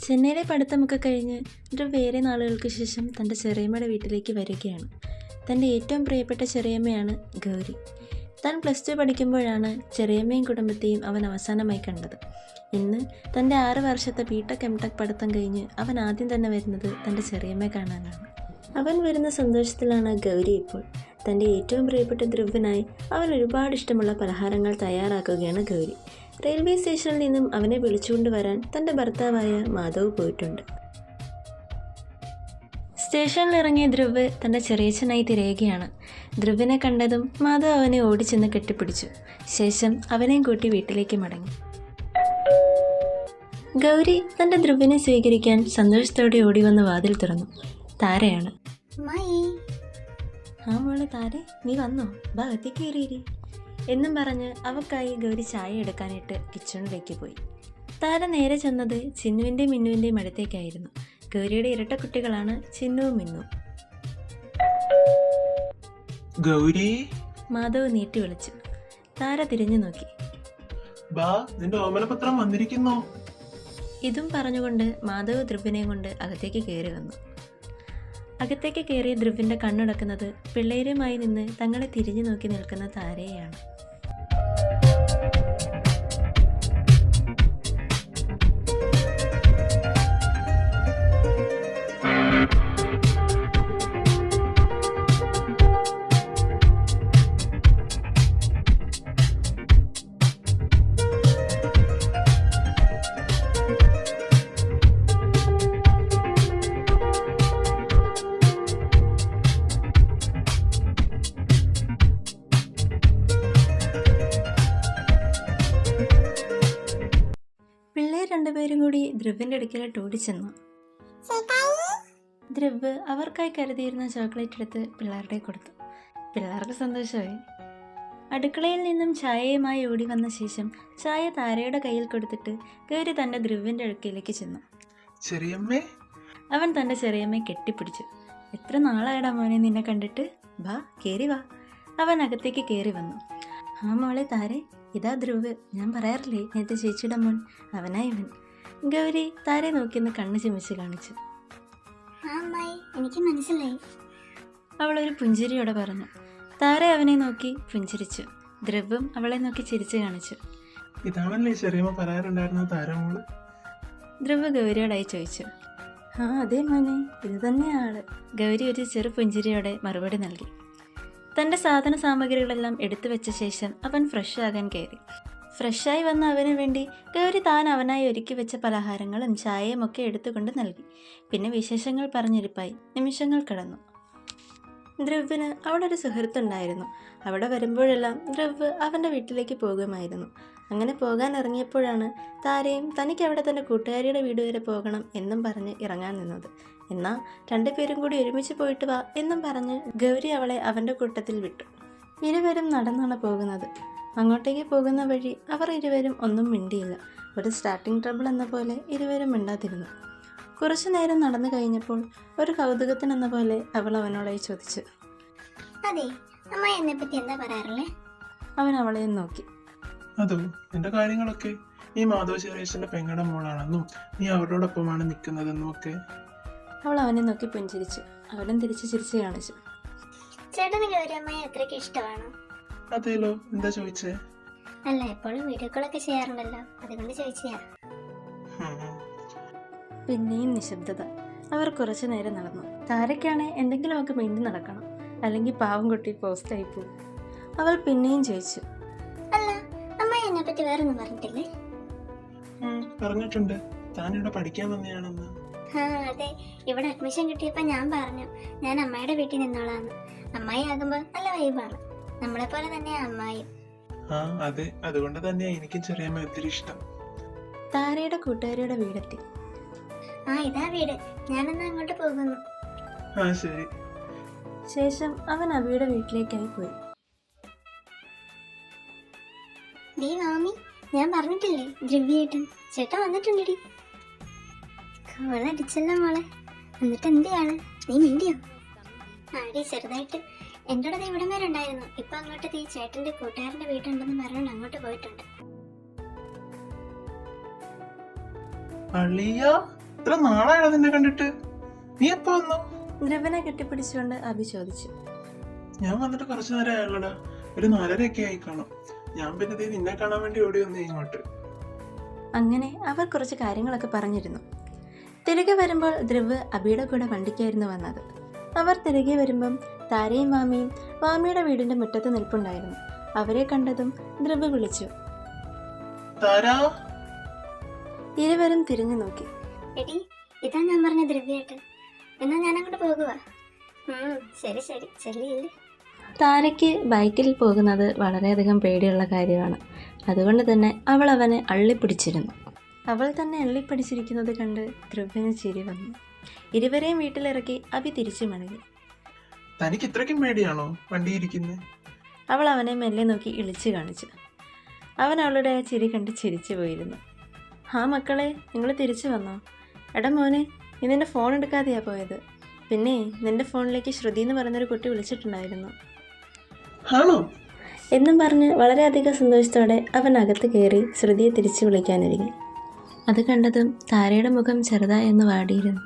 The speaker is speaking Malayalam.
ചെന്നൈയിലെ പഠിത്തമൊക്കെ കഴിഞ്ഞ് ധ്രുവ് ഏറെ നാളുകൾക്ക് ശേഷം തൻ്റെ ചെറിയമ്മയുടെ വീട്ടിലേക്ക് വരികയാണ്. തൻ്റെ ഏറ്റവും പ്രിയപ്പെട്ട ചെറിയമ്മയാണ് ഗൗരി. താൻ +2 പഠിക്കുമ്പോഴാണ് ചെറിയമ്മയും കുടുംബത്തെയും അവൻ അവസാനമായി കണ്ടത്. ഇന്ന് തൻ്റെ 6 വർഷത്തെ ബിടെക് എംടെക് പഠിത്തം കഴിഞ്ഞ് അവൻ ആദ്യം തന്നെ വരുന്നത് തൻ്റെ ചെറിയമ്മയെ കാണാനാണ്. അവൻ വരുന്ന സന്തോഷത്തിലാണ് ഗൗരി ഇപ്പോൾ. തൻ്റെ ഏറ്റവും പ്രിയപ്പെട്ട ധ്രുവിനായി അവൻ ഒരുപാട് ഇഷ്ടമുള്ള പലഹാരങ്ങൾ തയ്യാറാക്കുകയാണ് ഗൗരി. റെയിൽവേ സ്റ്റേഷനിൽ നിന്നും അവനെ വിളിച്ചുകൊണ്ട് വരാൻ തൻ്റെ ഭർത്താവായ മാധവ് പോയിട്ടുണ്ട്. സ്റ്റേഷനിലിറങ്ങിയ ധ്രുവ് തൻ്റെ ചെറിയച്ഛനായി തിരയുകയാണ്. ധ്രുവിനെ കണ്ടതും മാധവ് അവനെ ഓടിച്ചെന്ന് കെട്ടിപ്പിടിച്ചു. ശേഷം അവനെയും കൂട്ടി വീട്ടിലേക്ക് മടങ്ങി. ഗൗരി തൻ്റെ ധ്രുവിനെ സ്വീകരിക്കാൻ സന്തോഷത്തോടെ ഓടി വന്ന് വാതിൽ തുറന്നു. താരയാണ്. ആ മോളെ താരെ, നീ വന്നോ? ബാ കയറിയിരി എന്നും പറഞ്ഞ് അവക്കായി ഗൗരി ചായ എടുക്കാനായിട്ട് കിച്ചണിലേക്ക് പോയി. താര നേരെ ചെന്നത് ചിന്നുവിൻ്റെയും മിന്നുവിൻ്റെയും അടുത്തേക്കായിരുന്നു. ഗൗരിയുടെ ഇരട്ട കുട്ടികളാണ് ചിന്നുവും മിന്നുവും. ഗൗരി, മാധവ് നീട്ടി വിളിച്ചു. താര തിരിഞ്ഞു നോക്കി. നിന്റെ ഓമനപത്രം വന്നിരിക്കുന്നു. ഇതും പറഞ്ഞുകൊണ്ട് മാധവ് ധ്രുവിനെയും കൊണ്ട് അകത്തേക്ക് കയറി വന്നു. അകത്തേക്ക് കയറിയ ധ്രുവിൻ്റെ കണ്ണുടക്കുന്നത് പിള്ളേരുമായി നിന്ന് തങ്ങളെ തിരിഞ്ഞു നോക്കി നിൽക്കുന്ന താരയെയാണ്. രണ്ടുപേരും കൂടി ധ്രുവിൻ്റെ അടുക്കലോട്ട് ഓടിച്ചെന്നു. ധ്രുവ് അവർക്കായി കരുതിയിരുന്ന ചോക്ലേറ്റ് എടുത്ത് പിള്ളേരുടെ കൊടുത്തു. പിള്ളേർക്ക് സന്തോഷമായി. അടുക്കളയിൽ നിന്നും ചായയുമായി ഓടി വന്ന ശേഷം ചായ താരയുടെ കയ്യിൽ കൊടുത്തിട്ട് ഗൗരി തൻ്റെ ധ്രുവിൻ്റെ അടുക്കലേക്ക് ചെന്നു. ചെറിയമ്മേ, അവൻ തൻ്റെ ചെറിയമ്മയെ കെട്ടിപ്പിടിച്ചു. എത്ര നാളായടാ മോനെ നിന്നെ കണ്ടിട്ട്, വാ കയറി വാ. അവൻ അകത്തേക്ക് കയറി വന്നു. ആ മോളെ താരെ, ഇതാ ധ്രുവ്, ഞാൻ പറയാറില്ലേ നേരത്തെ ചേച്ചിയുടെ മോൻ, അവനാ ഇവൻ. ഗൗരി താരെ നോക്കിയെന്ന് കണ്ണ് ചിമ്മിച്ച് കാണിച്ചു. എനിക്ക് മനസ്സിലായി, അവളൊരു പുഞ്ചിരിയോടെ പറഞ്ഞു. താര അവനെ നോക്കി പുഞ്ചിരിച്ചു. ധ്രുവും അവളെ നോക്കി ചിരിച്ചു കാണിച്ചു. ഇതാണല്ലേ ചെറിയമ്മ പറയാറുണ്ടായിരുന്ന താരമോള്? ധ്രുവ് ഗൗരിയോടായി ചോദിച്ചു. ആ അതെ മോനെ, ഇത് തന്നെയാണ്. ഗൗരി ഒരു ചെറു പുഞ്ചിരിയോടെ മറുപടി നൽകി. തൻ്റെ സാധന സാമഗ്രികളെല്ലാം എടുത്തു വെച്ച ശേഷം അവൻ ഫ്രഷ് ആകാൻ കയറി. ഫ്രഷായി വന്ന അവന് വേണ്ടി ഗൗരി താൻ അവനായി ഒരുക്കി വെച്ച പലഹാരങ്ങളും ചായയും ഒക്കെ എടുത്തുകൊണ്ട് നൽകി. പിന്നെ വിശേഷങ്ങൾ പറഞ്ഞിരിപ്പായി നിമിഷങ്ങൾ കടന്നു. ധ്രുവിന് അവിടെ ഒരു സുഹൃത്തുണ്ടായിരുന്നു. അവിടെ വരുമ്പോഴെല്ലാം ധ്രുവ് അവൻ്റെ വീട്ടിലേക്ക് പോകുമായിരുന്നു. അങ്ങനെ പോകാൻ ഇറങ്ങിയപ്പോഴാണ് താരയും തനിക്ക് അവിടെ തൻ്റെ കൂട്ടുകാരിയുടെ വീട് വരെ പോകണം എന്നും പറഞ്ഞ് ഇറങ്ങാൻ നിന്നത്. എന്നാൽ രണ്ടുപേരും കൂടി ഒരുമിച്ച് പോയിട്ട് വാ എന്നും പറഞ്ഞ് ഗൗരി അവളെ അവൻ്റെ കൂട്ടത്തിൽ വിട്ടു. ഇരുവരും നടന്നാണ് പോകുന്നത്. അങ്ങോട്ടേക്ക് പോകുന്ന വഴി അവർ ഇരുവരും ഒന്നും മിണ്ടിയില്ല. ഒരു സ്റ്റാർട്ടിംഗ് ട്രബിൾ എന്ന പോലെ ഇരുവരും മിണ്ടാതിരുന്നു. കുറച്ചു നേരം നടന്നു കഴിഞ്ഞപ്പോൾ ഒരു കൗതുകത്തിനെന്ന പോലെ അവൾ അവനോടായി ചോദിച്ചു. അതെ, അമ്മ എന്നെ പറ്റി എന്താ പറയാറില്ലേ? അവൻ അവളെ നോക്കി. അതോ, നിന്റെ കാര്യങ്ങളൊക്കെ ഈ മാധവ് ചെറിയച്ഛന്റെ പെങ്ങളുടെ മോളാണെന്നും നീ അവരോടൊപ്പമാണ് നിൽക്കുന്നതെന്നും ഒക്കെ. അവൾ അവനെ നോക്കി പുഞ്ചിരിച്ചു. അവനും തിരിച്ച് ചിരിച്ചു കാണിച്ചു. ചേട്ടന് ഗൗരിയമ്മയെ അത്രയ്ക്ക് ഇഷ്ടമാണോ? അതേലോ, എന്താ ചോദിച്ചേ? അല്ല, എപ്പോഴും വീഡിയോ കോളൊക്കെ ചെയ്യാറുണ്ടല്ലോ, അതുകൊണ്ട് ചോദിച്ചാ. പിന്നെയും നിശബ്ദത. അവർ കുറച്ചു നേരം നടന്നു. താരയ്ക്കാണെ എന്തെങ്കിലുമൊക്കെ മിണ്ടി നടക്കണം, അല്ലെങ്കിൽ പാവം കുട്ടി പോസ്റ്റായി പോകും. അവൾ പിന്നെയും ചോദിച്ചു. അല്ല, അമ്മ എന്നെ പറ്റി വേറൊന്നും പറഞ്ഞിട്ടില്ലേ? പറഞ്ഞിട്ടുണ്ട്, താൻ ഇവിടെ പഠിക്കാൻ വന്നെയാണെന്ന്. അതെ, ഇവിടെ അഡ്മിഷൻ കിട്ടിയപ്പോ ഞാൻ പറഞ്ഞു ഞാൻ അമ്മയുടെ വീട്ടിൽ നിന്നോളാന്ന്. അമ്മായി ആകുമ്പോ നല്ല വൈബാണ്, നമ്മളെ പോലെ തന്നെയാ അമ്മായും. അതെ, അതുകൊണ്ട് തന്നെയാ എനിക്കും ചെറിയമ്മ ഒത്തിരി ഇഷ്ടം. താരയുടെ കൂട്ടുകാരിയുടെ വീടെത്തി. ഇതാ വീട്, ഞാനെന്നാ അങ്ങോട്ട് പോകുന്നു. ശരി. ശേഷം അവൻ അബിയുടെ വീട്ടിലേക്കായി പോയി. ദേ മാമി, ഞാൻ പറഞ്ഞിട്ടില്ലേ ദ്രവ്യേട്ടൻ ചേട്ടൻ വന്നിട്ടുണ്ടടി. കോളടിച്ചല്ലോ മോളെ. എന്നിട്ട് എന്തിയാണ് നീ മിണ്ടിയോ? ആടി ചെറുതായിട്ട്. എൻ്റെ കൂടെ ഇവിടം വരെ ഉണ്ടായിരുന്നു. ഇപ്പൊ അങ്ങോട്ട് തീ ചേട്ടന്റെ കൂട്ടുകാരന്റെ വീട്ടുണ്ടെന്ന് പറഞ്ഞുകൊണ്ട് അങ്ങോട്ട് പോയിട്ടുണ്ട്. അളിയ, എത്ര നാളായോ നിന്നെ കണ്ടിട്ട്? നീ എപ്പോ വന്നു? ധ്രുവനെ കെട്ടിപ്പിടിച്ചുകൊണ്ട് അഭി ചോദിച്ചു. ഞാൻ വന്നിട്ട് കുറച്ചു നേരം ആയുള്ളടാ. ഒരു 4:30 ആയി കാണും. ഞാൻ പിന്നെ ദേ നിന്നെ കാണാൻ വേണ്ടി ഓടി വന്നേ ഇങ്ങോട്ട്. അങ്ങനെ അവർ കുറച്ച് കാര്യങ്ങളൊക്കെ പറഞ്ഞിരുന്നു. തിരികെ വരുമ്പോൾ ധ്രുവ് അഭിയുടെ കൂടെ വണ്ടിക്കായിരുന്നു വന്നത്. അവർ തിരികെ വരുമ്പം താരയും വാമിയും വാമിയുടെ വീടിന്റെ മുറ്റത്ത് നിൽപ്പുണ്ടായിരുന്നു. അവരെ കണ്ടതും ധ്രുവ് വിളിച്ചു. താരാ, ഇരുവരും തിരിഞ്ഞു നോക്കി. എടി, ഇതാ ഞാൻ പറഞ്ഞ ദ്രവ്യേട്ടൻ. എന്നാ ഞാൻ അങ്ങോട്ട് പോകുക. ശരി ശരി, ചെല്ലിയില്ലേ. താരയ്ക്ക് ബൈക്കിൽ പോകുന്നത് വളരെയധികം പേടിയുള്ള കാര്യമാണ്. അതുകൊണ്ട് തന്നെ അവൾ അവനെ അള്ളിപ്പിടിച്ചിരുന്നു. അവൾ തന്നെ അള്ളിപ്പിടിച്ചിരിക്കുന്നത് കണ്ട് ധ്രുവിന് ചിരി വന്നു. ഇരുവരെയും വീട്ടിലിറക്കി അഭി തിരിച്ചു മടങ്ങി. തനിക്ക് ഇത്രയ്ക്കും പേടിയാണോ വണ്ടി ഇരിക്കുന്നത്? അവൾ അവനെ മെല്ലെ നോക്കി ഇളിച്ചു കാണിച്ചു. അവൻ അവളുടെ ആ ചിരി കണ്ട് ചിരിച്ചു പോയിരുന്നു. ആ മക്കളെ, നിങ്ങൾ തിരിച്ചു വന്നോ? എടാ മോനെ, നീ നിൻ്റെ ഫോൺ എടുക്കാതെയാ പോയത്. പിന്നെ നിൻ്റെ ഫോണിലേക്ക് ശ്രുതി എന്ന് പറയുന്നൊരു കുട്ടി വിളിച്ചിട്ടുണ്ടായിരുന്നു ആണോ എന്നും പറഞ്ഞ് വളരെയധികം സന്തോഷത്തോടെ അവൻ അകത്ത് കയറി ശ്രുതിയെ തിരിച്ചു വിളിക്കാനൊരുങ്ങി. അത് കണ്ടതും താരയുടെ മുഖം ചെറുതായെന്ന് വാടിയിരുന്നു.